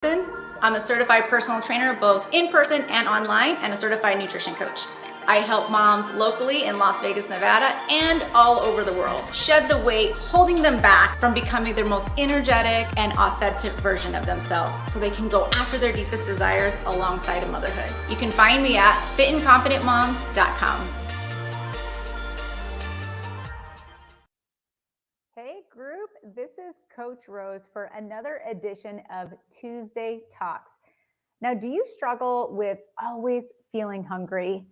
I'm a certified personal trainer, both in person and online, and a certified nutrition coach. I help moms locally in Las Vegas, Nevada, and all over the world shed the weight holding them back from becoming their most energetic and authentic version of themselves so they can go after their deepest desires alongside of motherhood. You can find me at fitandconfidentmoms.com. Hey group, this is Coach Rose for another edition of Tuesday Talks. Now, do you struggle with always feeling hungry?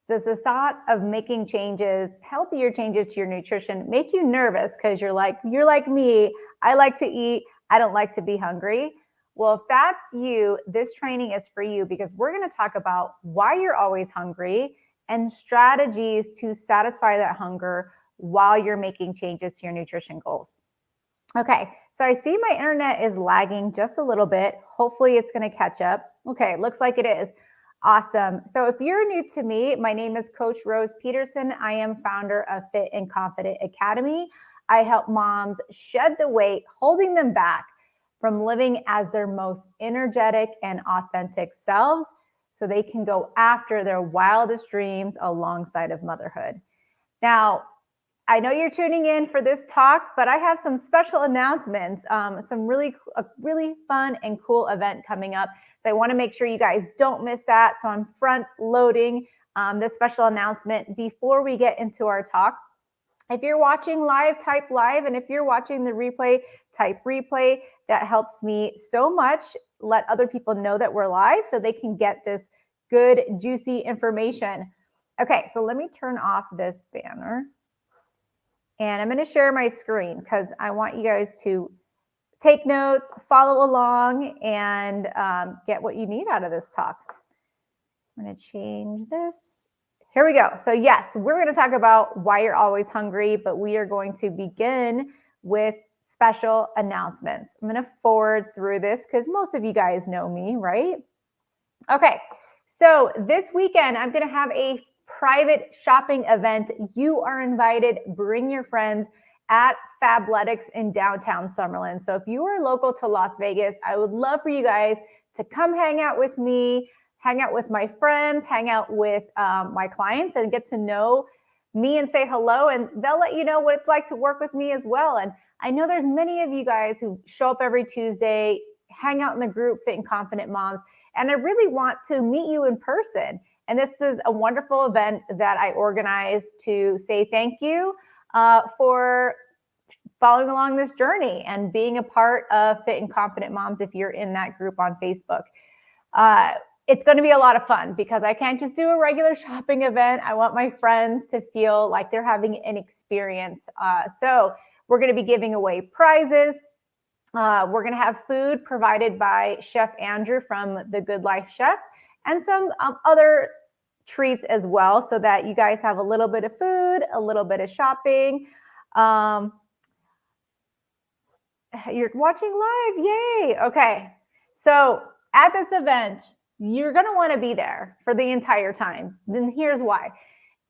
Does the thought of making changes, healthier changes to your nutrition, make you nervous because you're like me, I like to eat, I don't like to be hungry? Well, if that's you, this training is for you because we're going to talk about why you're always hungry and strategies to satisfy that hunger while you're making changes to your nutrition goals. Okay, so I see my internet is lagging just a little bit. Hopefully it's going to catch up. Okay, looks like it is. Awesome. So if you're new to me, my name is Coach Rose Peterson. I am founder of Fit and Confident Academy. I help moms shed the weight holding them back from living as their most energetic and authentic selves so they can go after their wildest dreams alongside of motherhood. Now, I know you're tuning in for this talk, but I have some special announcements, a really fun and cool event coming up. So I want to make sure you guys don't miss that. So I'm front loading this special announcement before we get into our talk. If you're watching live, type live. And if you're watching the replay, type replay. That helps me so much. Let other people know that we're live so they can get this good, juicy information. Okay, so let me turn off this banner. And I'm going to share my screen because I want you guys to take notes, follow along, and get what you need out of this talk. I'm going to change this. Here we go. So yes, we're going to talk about why you're always hungry, but we are going to begin with special announcements. I'm going to forward through this because most of you guys know me, right? Okay, so this weekend, I'm going to have a private shopping event. You are invited. Bring your friends at Fabletics in downtown Summerlin. So if you are local to Las Vegas, I would love for you guys to come hang out with me, hang out with my friends, hang out with my clients and get to know me and say hello. And they'll let you know what it's like to work with me as well. And I know there's many of you guys who show up every Tuesday, hang out in the group Fit and Confident Moms. And I really want to meet you in person. And this is a wonderful event that I organized to say thank you for following along this journey and being a part of Fit and Confident Moms if you're in that group on Facebook. It's going to be a lot of fun because I can't just do a regular shopping event. I want my friends to feel like they're having an experience. So we're going to be giving away prizes. We're going to have food provided by Chef Andrew from The Good Life Chef and some other treats as well so that you guys have a little bit of food, a little bit of shopping. You're watching live. Yay. Okay. So at this event, you're going to want to be there for the entire time. Then here's why.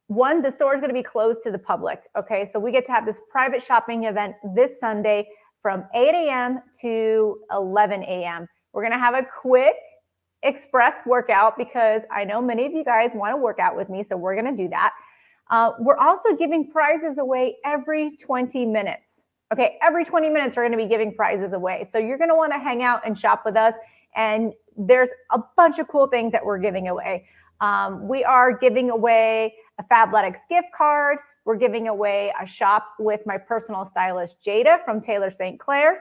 One, the store is going to be closed to the public. Okay. So we get to have this private shopping event this Sunday from 8 a.m. to 11 a.m. We're going to have a quick express workout because I know many of you guys want to work out with me. So we're going to do that. We're also giving prizes away every 20 minutes. Okay. Every 20 minutes, we're going to be giving prizes away. So you're going to want to hang out and shop with us. And there's a bunch of cool things that we're giving away. We are giving away a Fabletics gift card. We're giving away a shop with my personal stylist, Jada from Taylor St. Clair.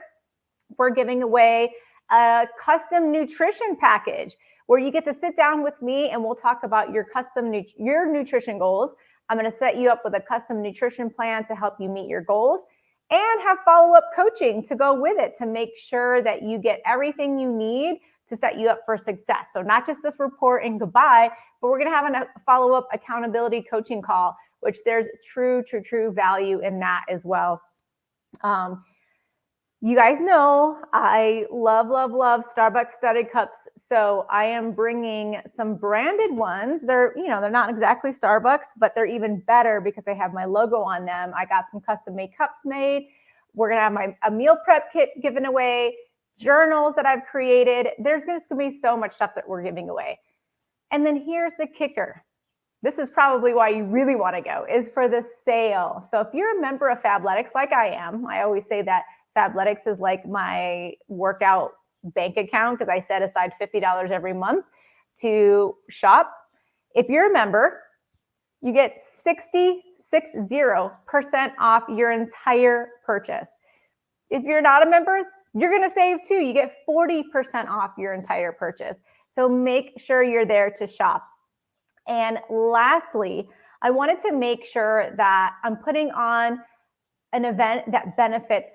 We're giving away a custom nutrition package where you get to sit down with me and we'll talk about your nutrition goals. I'm going to set you up with a custom nutrition plan to help you meet your goals and have follow-up coaching to go with it to make sure that you get everything you need to set you up for success. So not just this report and goodbye, but we're going to have a follow-up accountability coaching call, which there's true value in that as well. You guys know I love Starbucks studded cups. So I am bringing some branded ones. They're not exactly Starbucks, but they're even better because they have my logo on them. I got some custom made cups made. We're going to have a meal prep kit given away, journals that I've created. There's just going to be so much stuff that we're giving away. And then here's the kicker. This is probably why you really want to go, is for the sale. So if you're a member of Fabletics, like I am, I always say that Fabletics is like my workout bank account because I set aside $50 every month to shop. If you're a member, you get 60% off your entire purchase. If you're not a member, you're going to save too. You get 40% off your entire purchase. So make sure you're there to shop. And lastly, I wanted to make sure that I'm putting on an event that benefits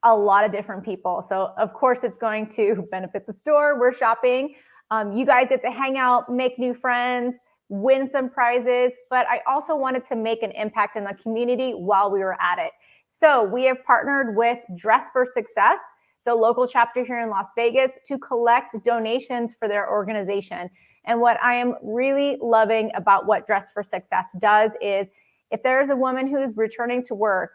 a lot of different people. So of course it's going to benefit the store. We're shopping. You guys get to hang out, make new friends, win some prizes, but I also wanted to make an impact in the community while we were at it. So we have partnered with Dress for Success, the local chapter here in Las Vegas, to collect donations for their organization. And what I am really loving about what Dress for Success does is if there's a woman who's returning to work,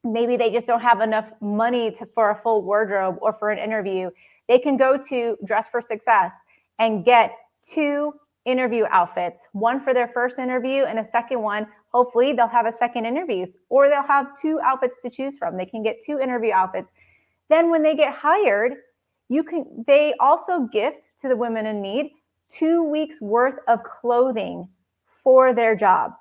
maybe they just don't have enough money for a full wardrobe or for an interview, they can go to Dress for Success and get 2 interview outfits, one for their first interview and a second one. Hopefully they'll have a second interview, or they'll have 2 outfits to choose from. They can get 2 interview outfits. Then when they get hired, they also gift to the women in need 2 weeks worth of clothing for their job.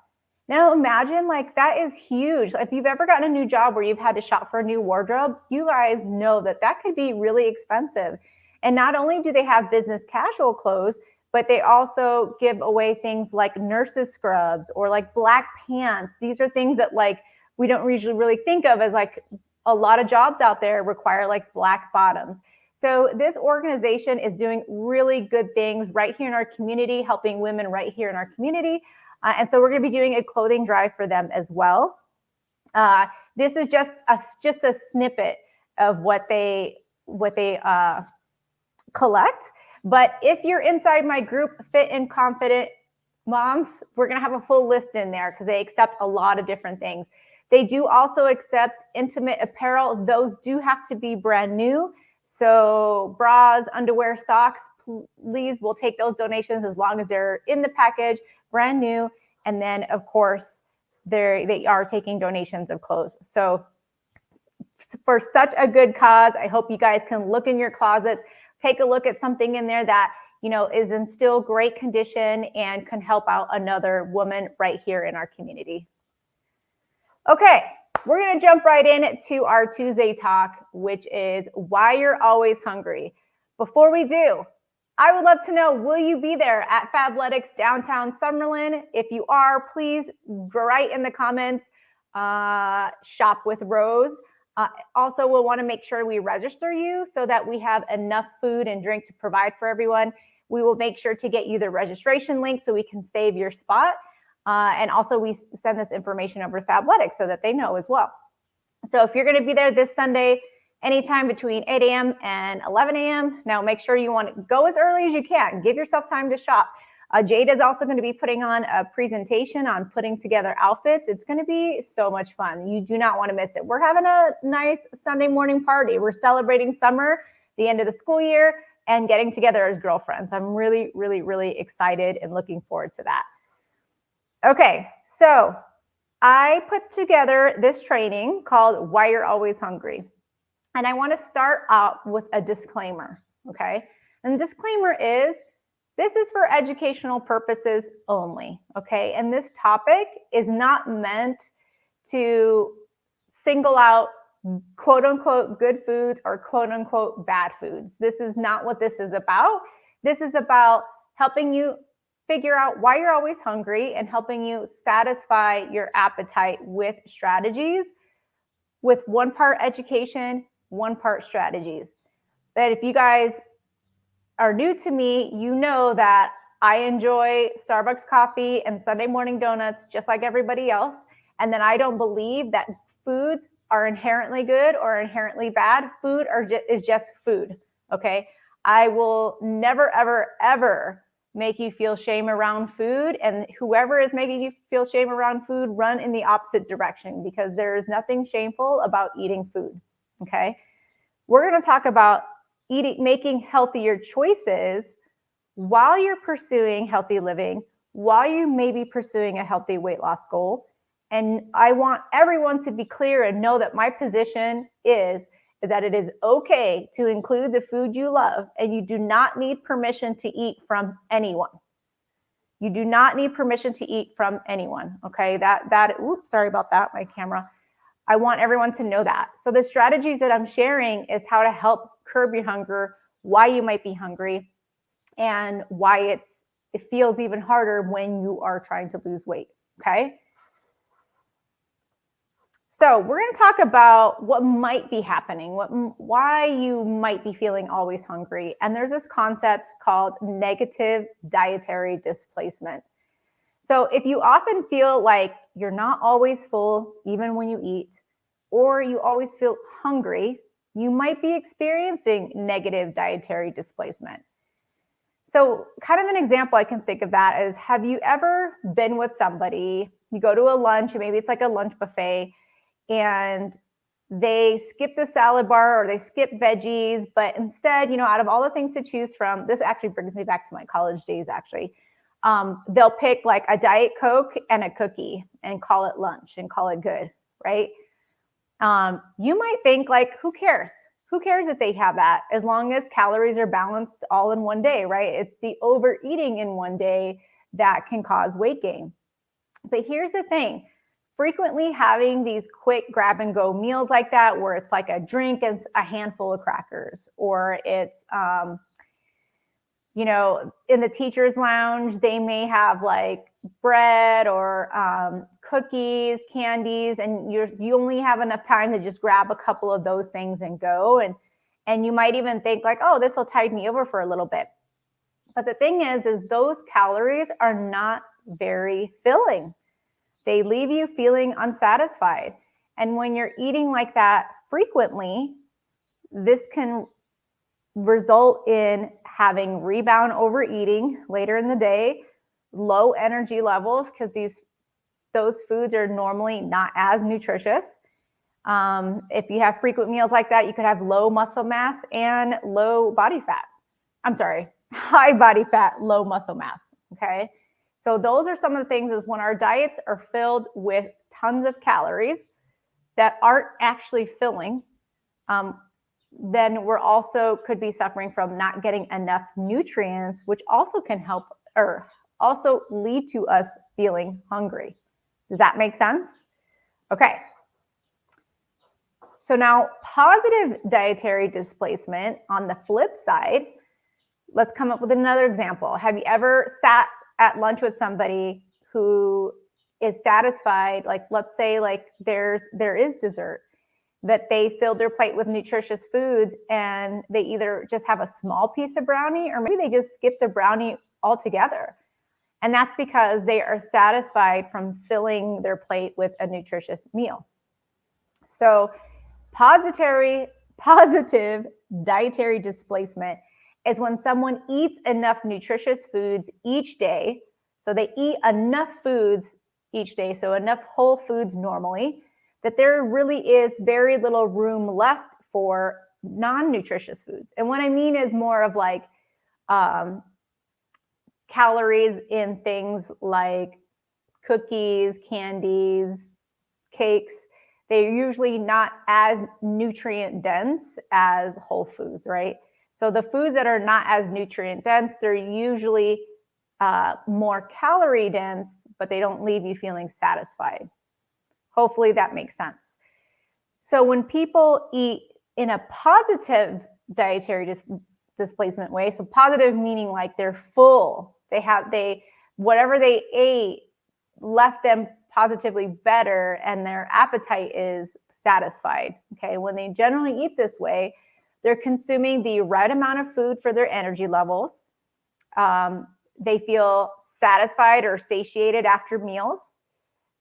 Now imagine, like, that is huge. If you've ever gotten a new job where you've had to shop for a new wardrobe, you guys know that that could be really expensive. And not only do they have business casual clothes, but they also give away things like nurses scrubs or like black pants. These are things that like we don't usually really think of as like a lot of jobs out there require like black bottoms. So this organization is doing really good things right here in our community, helping women right here in our community. And so we're going to be doing a clothing drive for them as well. This is just a snippet of what they collect. But if you're inside my group, Fit and Confident Moms, we're going to have a full list in there because they accept a lot of different things. They do also accept intimate apparel. Those do have to be brand new. So bras, underwear, socks, please, we'll take those donations as long as they're in the package, brand new. And then, of course, they are taking donations of clothes. So for such a good cause, I hope you guys can look in your closets, take a look at something in there that, you know, is in still great condition and can help out another woman right here in our community. Okay, we're going to jump right in to our Tuesday talk, which is why you're always hungry. Before we do, I would love to know, will you be there at Fabletics downtown Summerlin? If you are, please write in the comments, shop with Rose. Also, we'll want to make sure we register you so that we have enough food and drink to provide for everyone. We will make sure to get you the registration link so we can save your spot. And also we send this information over to Fabletics so that they know as well. So if you're going to be there this Sunday, anytime between 8 a.m. and 11 a.m., now make sure you want to go as early as you can. Give yourself time to shop. Jade is also going to be putting on a presentation on putting together outfits. It's going to be so much fun. You do not want to miss it. We're having a nice Sunday morning party. We're celebrating summer, the end of the school year, and getting together as girlfriends. I'm really, really, really excited and looking forward to that. Okay, so I put together this training called Why You're Always Hungry. And I want to start out with a disclaimer, okay? And the disclaimer is, this is for educational purposes only, okay? And this topic is not meant to single out quote unquote good foods or quote unquote bad foods. This is not what this is about. This is about helping you figure out why you're always hungry and helping you satisfy your appetite with strategies, with one part education, one part strategies. But if you guys are new to me, you know that I enjoy Starbucks coffee and Sunday morning donuts just like everybody else. And then I don't believe that foods are inherently good or inherently bad. Food is just food, okay? I will never, ever, ever make you feel shame around food. And whoever is making you feel shame around food, run in the opposite direction because there is nothing shameful about eating food, okay? We're going to talk about making healthier choices while you're pursuing healthy living, while you may be pursuing a healthy weight loss goal. And I want everyone to be clear and know that my position is that it is okay to include the food you love, and you do not need permission to eat from anyone. You do not need permission to eat from anyone, okay? Oops, sorry about that, my camera. I want everyone to know that. So the strategies that I'm sharing is how to help curb your hunger, why you might be hungry, and why it feels even harder when you are trying to lose weight, okay? So we're going to talk about what might be happening, why you might be feeling always hungry. And there's this concept called negative dietary displacement. So if you often feel like you're not always full, even when you eat, or you always feel hungry, you might be experiencing negative dietary displacement. So kind of an example I can think of that is, have you ever been with somebody, you go to a lunch, maybe it's like a lunch buffet, and they skip the salad bar or they skip veggies, but instead, out of all the things to choose from, this actually brings me back to my college days, actually. They'll pick like a Diet Coke and a cookie and call it lunch and call it good, right? You might think like, who cares? Who cares if they have that, as long as calories are balanced all in one day, right? It's the overeating in one day that can cause weight gain. But here's the thing. Frequently having these quick grab and go meals like that, where it's like a drink and a handful of crackers, or it's, in the teacher's lounge, they may have like bread or cookies, candies, and you only have enough time to just grab a couple of those things and go. And you might even think like, oh, this will tide me over for a little bit. But the thing is those calories are not very filling. They leave you feeling unsatisfied. And when you're eating like that frequently, this can result in having rebound overeating later in the day, low energy levels, because those foods are normally not as nutritious. If you have frequent meals like that, you could have low muscle mass and low body fat. I'm sorry, high body fat, low muscle mass, okay? So those are some of the things, is when our diets are filled with tons of calories that aren't actually filling, then we're also could be suffering from not getting enough nutrients, which also can help or also lead to us feeling hungry. Does that make sense? Okay. So now positive dietary displacement, on the flip side, let's come up with another example. Have you ever sat at lunch with somebody who is satisfied? Like, let's say like there is dessert, that they filled their plate with nutritious foods, and they either just have a small piece of brownie, or maybe they just skip the brownie altogether. And that's because they are satisfied from filling their plate with a nutritious meal. So positive dietary displacement is when someone eats enough nutritious foods each day. So they eat enough foods each day, so enough whole foods normally, that there really is very little room left for non-nutritious foods. And what I mean is more of like calories in things like cookies, candies, cakes. They're usually not as nutrient dense as whole foods, right? So the foods that are not as nutrient dense, they're usually more calorie dense, but they don't leave you feeling satisfied. Hopefully that makes sense. So when people eat in a positive dietary displacement way, so positive meaning like they're full, whatever they ate left them positively better, and their appetite is satisfied. Okay, when they generally eat this way, they're consuming the right amount of food for their energy levels. They feel satisfied or satiated after meals.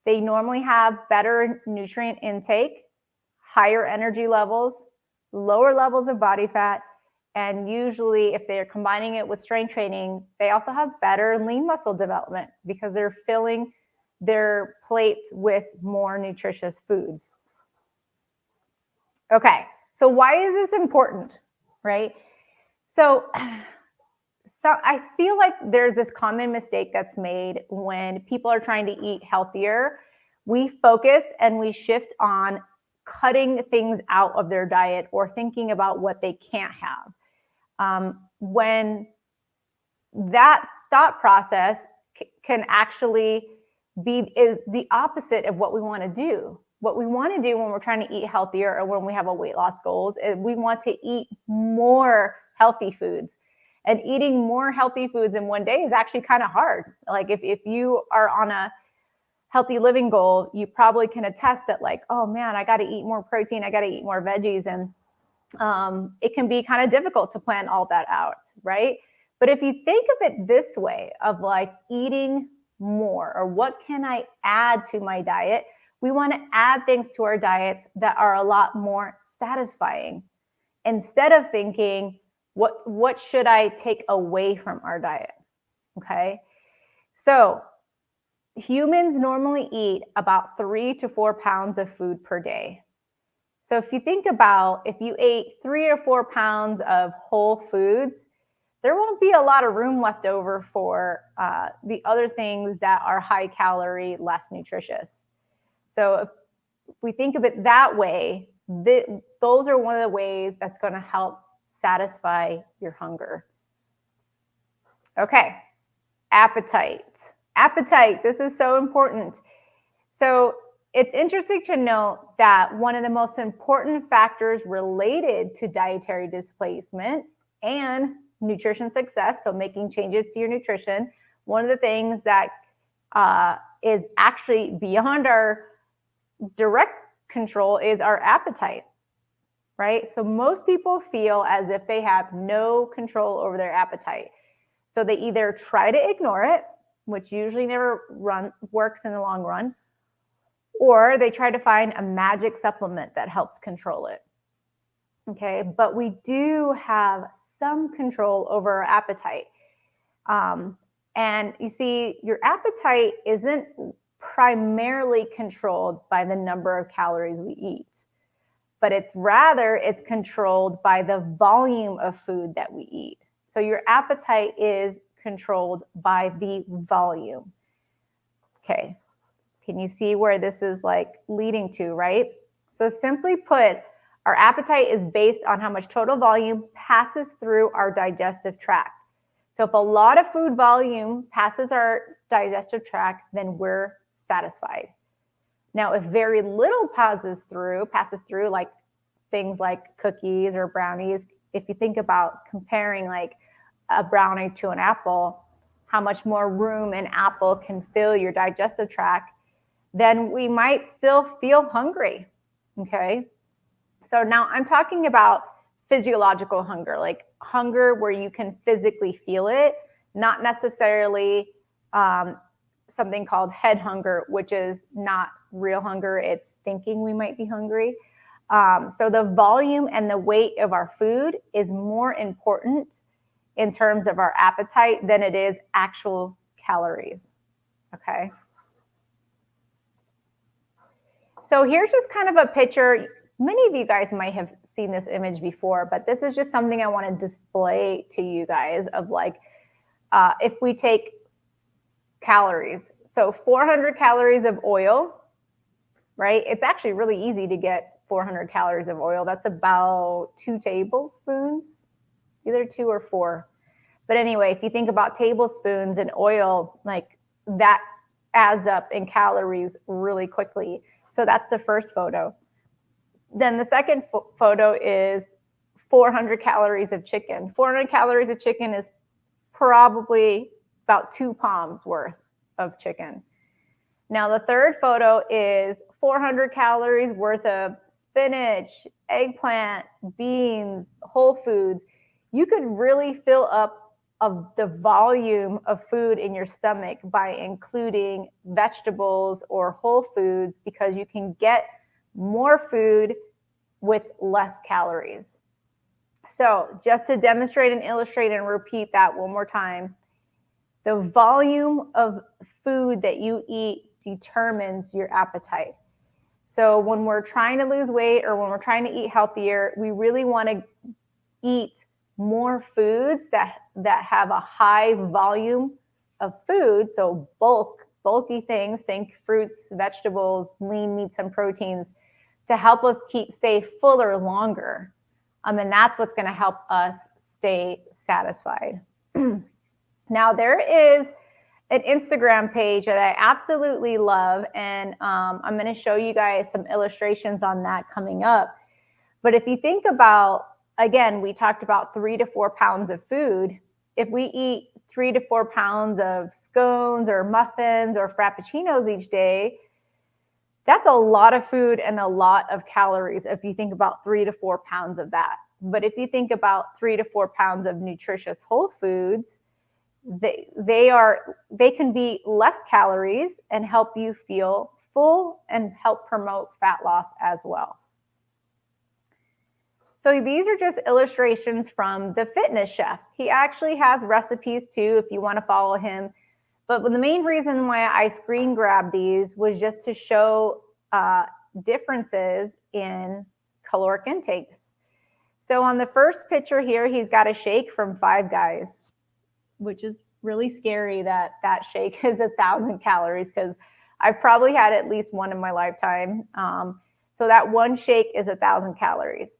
They normally have better nutrient intake, higher energy levels, lower levels of body fat, and usually if they're combining it with strength training, they also have better lean muscle development because they're filling their plates with more nutritious foods. Okay, so why is this important, right? So I feel like there's this common mistake that's made when people are trying to eat healthier. We focus and we shift on cutting things out of their diet or thinking about what they can't have. When that thought process can actually is the opposite of what we want to do. What we want to do when we're trying to eat healthier or when we have a weight loss goals is we want to eat more healthy foods. And eating more healthy foods in one day is actually kind of hard. Like if you are on a healthy living goal, you probably can attest that like, oh man, I got to eat more protein. I got to eat more veggies. And it can be kind of difficult to plan all that out, right? But if you think of it this way of like eating more or what can I add to my diet, we want to add things to our diets that are a lot more satisfying instead of thinking, what should I take away from our diet? Okay. So humans normally eat about 3 to 4 pounds of food per day. So if you think about if you ate 3 or 4 pounds of whole foods, there won't be a lot of room left over for the other things that are high calorie, less nutritious. So if we think of it that way, those are one of the ways that's going to help satisfy your hunger. Okay, appetite. Appetite, this is so important. So it's interesting to note that one of the most important factors related to dietary displacement and nutrition success, so making changes to your nutrition, one of the things that is actually beyond our direct control is our appetite, right? So most people feel as if they have no control over their appetite. So they either try to ignore it, which usually never works in the long run, or they try to find a magic supplement that helps control it. Okay, but we do have some control over our appetite. And you see, your appetite isn't primarily controlled by the number of calories we eat, but it's controlled by the volume of food that we eat. So your appetite is controlled by the volume. Okay, can you see where this is like leading to, right? So simply put, our appetite is based on how much total volume passes through our digestive tract. So if a lot of food volume passes our digestive tract, then we're satisfied. Now, if very little passes through like things like cookies or brownies, if you think about comparing like a brownie to an apple, how much more room an apple can fill your digestive tract, then we might still feel hungry, okay? So now I'm talking about physiological hunger, like hunger where you can physically feel it, not necessarily something called head hunger, which is not real hunger. It's thinking we might be hungry. So the volume and the weight of our food is more important in terms of our appetite than it is actual calories, okay? So here's just kind of a picture. Many of you guys might have seen this image before, but this is just something I want to display to you guys of like, if we take calories, so 400 calories of oil, right? It's actually really easy to get 400 calories of oil. That's about 2 tablespoons, either 2 or 4. But anyway, if you think about tablespoons and oil, like that adds up in calories really quickly. So that's the first photo. Then the second photo is 400 calories of chicken. 400 calories of chicken is probably about 2 palms worth of chicken. Now the third photo is 400 calories worth of spinach, eggplant, beans, whole foods. You could really fill up of the volume of food in your stomach by including vegetables or whole foods because you can get more food with less calories. So just to demonstrate and illustrate and repeat that one more time, the volume of food that you eat determines your appetite. So when we're trying to lose weight or when we're trying to eat healthier, we really want to eat more foods that have a high volume of food, so bulky things, think fruits, vegetables, lean meats and proteins, to help us stay fuller longer. And that's what's going to help us stay satisfied. Now, there is an Instagram page that I absolutely love, and I'm going to show you guys some illustrations on that coming up. But if you think about, again, we talked about 3 to 4 pounds of food. If we eat 3 to 4 pounds of scones or muffins or frappuccinos each day, that's a lot of food and a lot of calories if you think about 3 to 4 pounds of that. But if you think about 3 to 4 pounds of nutritious whole foods, they can be less calories and help you feel full and help promote fat loss as well. So these are just illustrations from the fitness chef. He actually has recipes too if you want to follow him. But the main reason why I screen grabbed these was just to show differences in caloric intakes. So on the first picture here, he's got a shake from Five Guys, which is really scary that that shake is 1,000 calories, because I've probably had at least one in my lifetime. So that one shake is 1,000 calories.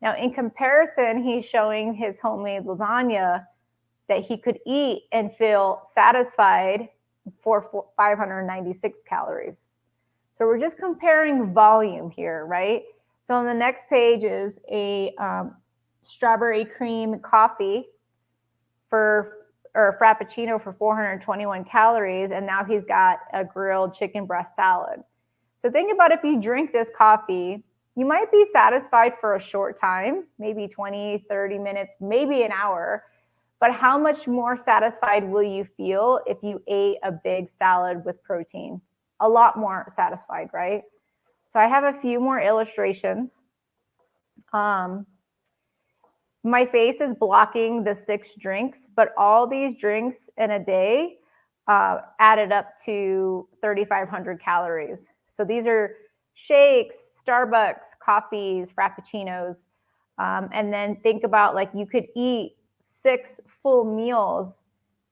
Now, in comparison, he's showing his homemade lasagna that he could eat and feel satisfied for 596 calories. So we're just comparing volume here, right? So on the next page is a strawberry cream coffee or frappuccino for 421 calories, and now he's got a grilled chicken breast salad. So think about if you drink this coffee, you might be satisfied for a short time, maybe 20, 30 minutes, maybe an hour. But how much more satisfied will you feel if you ate a big salad with protein? A lot more satisfied, right? So I have a few more illustrations. My face is blocking the 6 drinks, but all these drinks in a day added up to 3,500 calories. So these are shakes, Starbucks, coffees, frappuccinos. And then think about, like, you could eat 6 full meals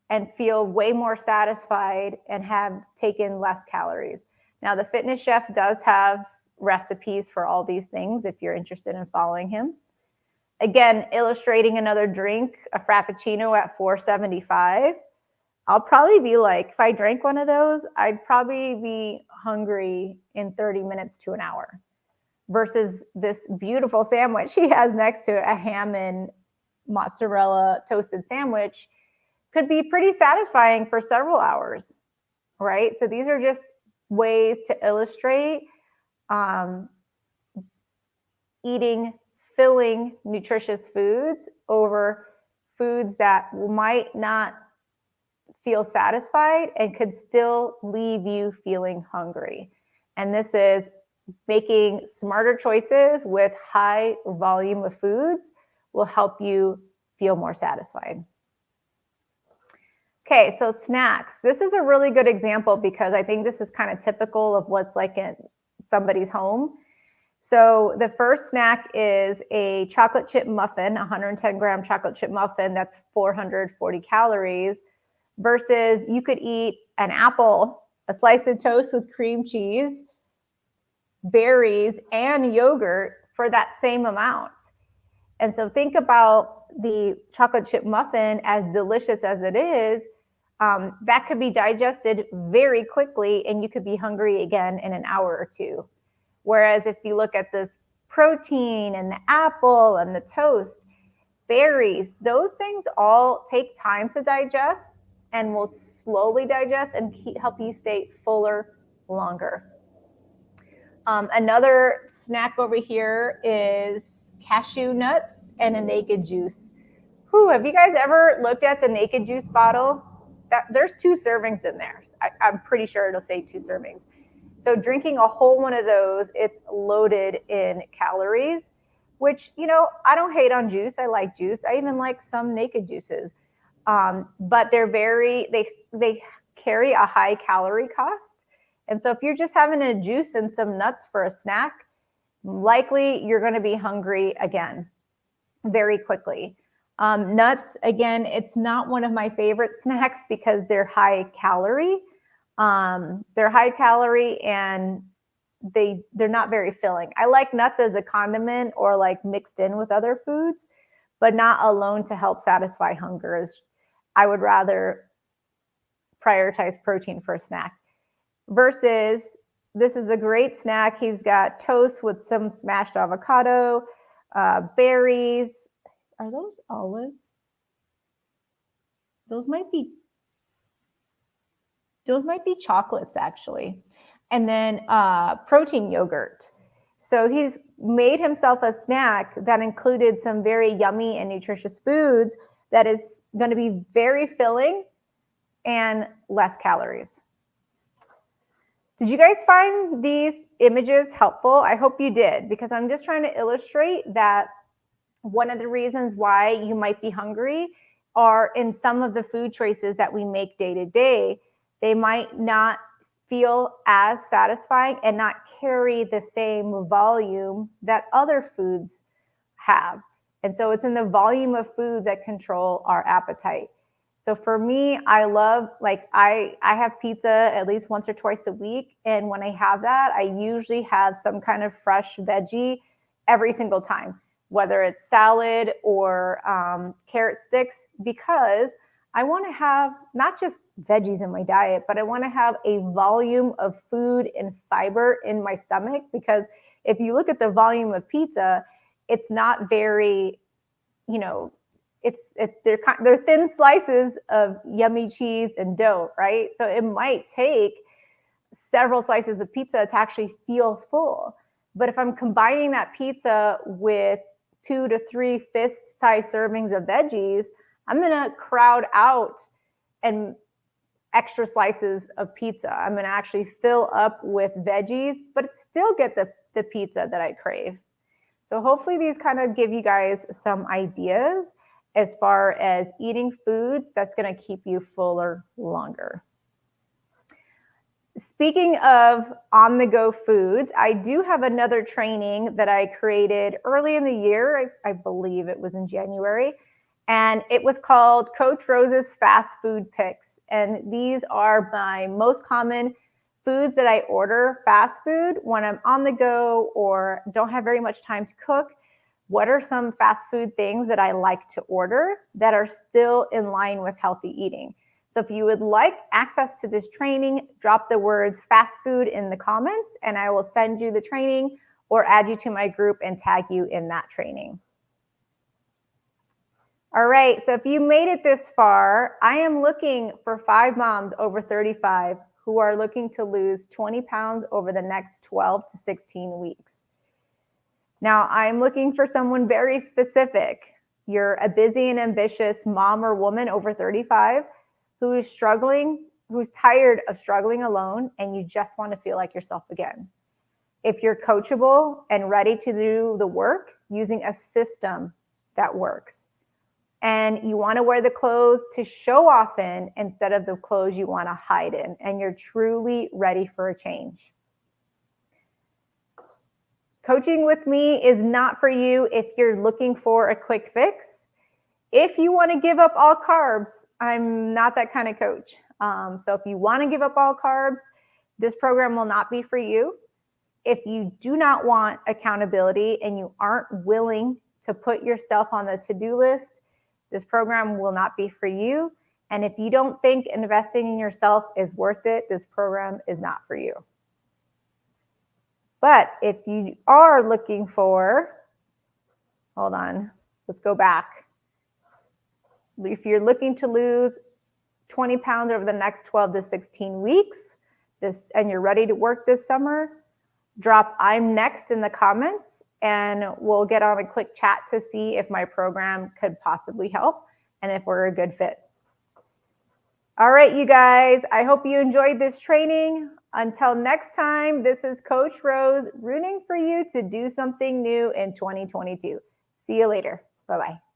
and feel way more satisfied and have taken less calories. Now, the fitness chef does have recipes for all these things if you're interested in following him. Again, illustrating another drink, a frappuccino at 475. I'll probably be like, if I drank one of those, I'd probably be hungry in 30 minutes to an hour. Versus this beautiful sandwich he has next to it, a ham and mozzarella toasted sandwich, could be pretty satisfying for several hours, right? So these are just ways to illustrate eating filling, nutritious foods over foods that might not feel satisfied and could still leave you feeling hungry. And this is making smarter choices with high volume of foods will help you feel more satisfied. Okay, so snacks. This is a really good example because I think this is kind of typical of what's like in somebody's home. So the first snack is a chocolate chip muffin, 110 gram chocolate chip muffin, that's 440 calories, versus you could eat an apple, a slice of toast with cream cheese, berries, and yogurt for that same amount. And so think about the chocolate chip muffin, as delicious as it is, that could be digested very quickly and you could be hungry again in an hour or two. Whereas if you look at this protein and the apple and the toast, berries, those things all take time to digest and will slowly digest and help you stay fuller longer. Another snack over here is cashew nuts and a naked juice. Have you guys ever looked at the naked juice bottle? There's 2 servings in there. I'm pretty sure it'll say 2 servings. So drinking a whole one of those, it's loaded in calories, which, you know, I don't hate on juice. I like juice. I even like some naked juices. But they carry a high calorie cost. And so if you're just having a juice and some nuts for a snack, likely you're going to be hungry again very quickly. Nuts, again, it's not one of my favorite snacks because they're high calorie. They're high calorie and they're not very filling. I like nuts as a condiment or like mixed in with other foods, but not alone to help satisfy hunger. I would rather prioritize protein for a snack. Versus this is a great snack. He's got toast with some smashed avocado, berries. Are those olives? Those might be chocolates actually. And then protein yogurt. So he's made himself a snack that included some very yummy and nutritious foods that is going to be very filling and less calories. Did you guys find these images helpful? I hope you did, because I'm just trying to illustrate that one of the reasons why you might be hungry are in some of the food choices that we make day to day. They might not feel as satisfying and not carry the same volume that other foods have. And so it's in the volume of foods that control our appetite. So for me, I love, like I have pizza at least once or twice a week. And when I have that, I usually have some kind of fresh veggie every single time, whether it's salad or carrot sticks, because I want to have not just veggies in my diet, but I want to have a volume of food and fiber in my stomach. Because if you look at the volume of pizza, it's not very, they're thin slices of yummy cheese and dough, right? So it might take several slices of pizza to actually feel full. But if I'm combining that pizza with 2 to 3 fist-size servings of veggies, I'm going to crowd out and extra slices of pizza. I'm going to actually fill up with veggies, but still get the pizza that I crave. So hopefully these kind of give you guys some ideas as far as eating foods that's going to keep you fuller longer. Speaking of on-the-go foods, I do have another training that I created early in the year. I believe it was in January. And it was called Coach Rose's Fast Food Picks. And these are my most common foods that I order fast food when I'm on the go or don't have very much time to cook. What are some fast food things that I like to order that are still in line with healthy eating? So if you would like access to this training, drop the words fast food in the comments and I will send you the training or add you to my group and tag you in that training. All right, so if you made it this far, I am looking for 5 moms over 35 who are looking to lose 20 pounds over the next 12 to 16 weeks. Now, I'm looking for someone very specific. You're a busy and ambitious mom or woman over 35 who is struggling, who's tired of struggling alone, and you just want to feel like yourself again. If you're coachable and ready to do the work using a system that works, and you want to wear the clothes to show off in instead of the clothes you want to hide in, and you're truly ready for a change. Coaching with me is not for you if you're looking for a quick fix. If you want to give up all carbs, I'm not that kind of coach. So if you want to give up all carbs, this program will not be for you. If you do not want accountability and you aren't willing to put yourself on the to-do list, this program will not be for you. And if you don't think investing in yourself is worth it, this program is not for you. But if you are looking for, hold on, let's go back. If you're looking to lose 20 pounds over the next 12 to 16 weeks, and you're ready to work this summer, drop I'm next in the comments and we'll get on a quick chat to see if my program could possibly help and if we're a good fit. All right, you guys, I hope you enjoyed this training. Until next time, this is Coach Rose rooting for you to do something new in 2022. See you later. Bye-bye.